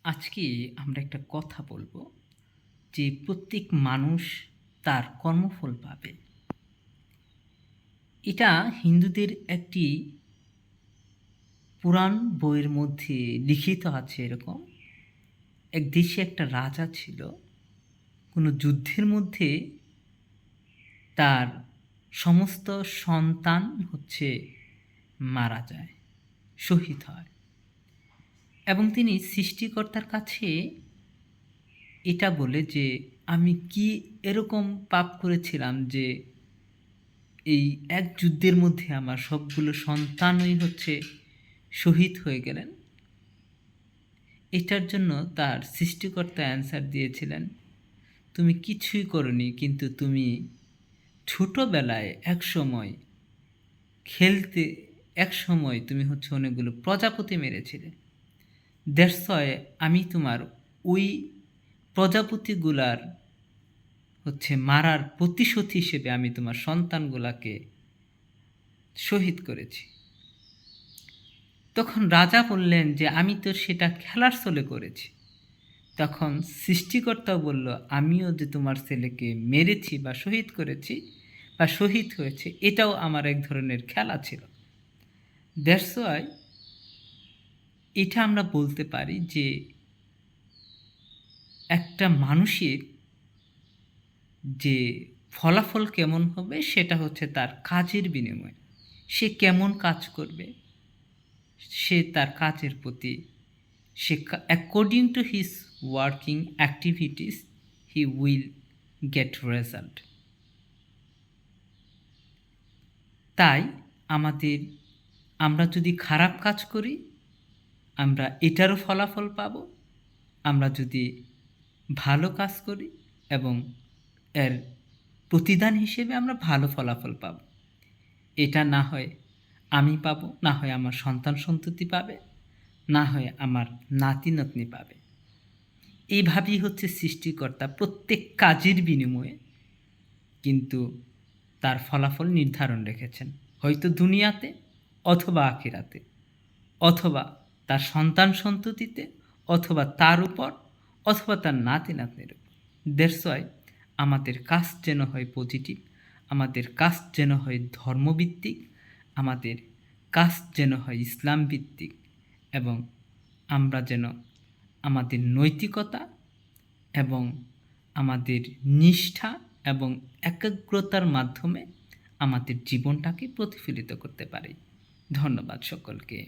আজকে আমরা একটা কথা বলবো যে প্রত্যেক মানুষ তার কর্মফল পাবে। এটা হিন্দুদের একটি পুরাণ বইয়ের মধ্যে লিখিত আছে এরকম। এক দেশে একটা রাজা ছিল। কোনো যুদ্ধের মধ্যে তার সমস্ত সন্তান মারা যায়, শহীদ হয়, এবং তিনি সৃষ্টিকর্তার কাছে এটা বলে যে আমি কি এরকম পাপ করেছিলাম যে এই এক যুদ্ধের মধ্যে আমার সবগুলো সন্তানই শহীদ হয়ে গেলেন। এটার জন্য তার সৃষ্টিকর্তা অ্যান্সার দিয়েছিলেন, তুমি কিছুই করনি, কিন্তু তুমি ছোটোবেলায় এক সময় তুমি অনেকগুলো প্রজাপতি মেরেছিলে। দ্যাটস ওয়াই আমি তোমার ওই প্রজাপতিগুলার মারার প্রতিশোধ হিসেবে আমি তোমার সন্তানগুলাকে শহীদ করেছি। তখন রাজা বললেন যে আমি তো সেটা খেলার ছলে করেছি। তখন সৃষ্টিকর্তা বলল, আমিও যে তোমার ছেলেকে মেরেছি বা শহীদ করেছি বা শহীদ হয়েছে, এটাও আমার এক ধরনের খেলা ছিল। দ্যাটস ওয়াই এটা আমরা বলতে পারি যে একটা মানুষের যে ফলাফল কেমন হবে সেটা তার কাজের বিনিময়। সে কেমন কাজ করবে, সে তার কাজের প্রতি according to his working activities he will get result. তাই আমরা যদি খারাপ কাজ করি আমরা এটারও ফলাফল পাব, আমরা যদি ভালো কাজ করি এবং এর প্রতিদান হিসেবে আমরা ভালো ফলাফল পাব। এটা না হয় আমি পাব, না হয় আমার সন্তান সন্ততি পাবে, না হয় আমার নাতি নাতনি পাবে। এইভাবেই সৃষ্টিকর্তা প্রত্যেক কাজের বিনিময়ে কিন্তু তার ফলাফল নির্ধারণ রেখেছেন, হয়তো দুনিয়াতে অথবা আখিরাতে, অথবা তার সন্তান সন্ততিতে, অথবা তার উপর, অথবা তার নাতি নাতনির উপর। দ্যাটস ওয়াই আমাদের কাজ যেন হয় পজিটিভ, আমাদের কাজ যেন হয় ধর্মভিত্তিক, আমাদের কাজ যেন হয় ইসলাম ভিত্তিক, এবং আমরা যেন আমাদের নৈতিকতা এবং আমাদের নিষ্ঠা এবং একাগ্রতার মাধ্যমে আমাদের জীবনটাকে প্রতিফলিত করতে পারি। ধন্যবাদ সকলকে।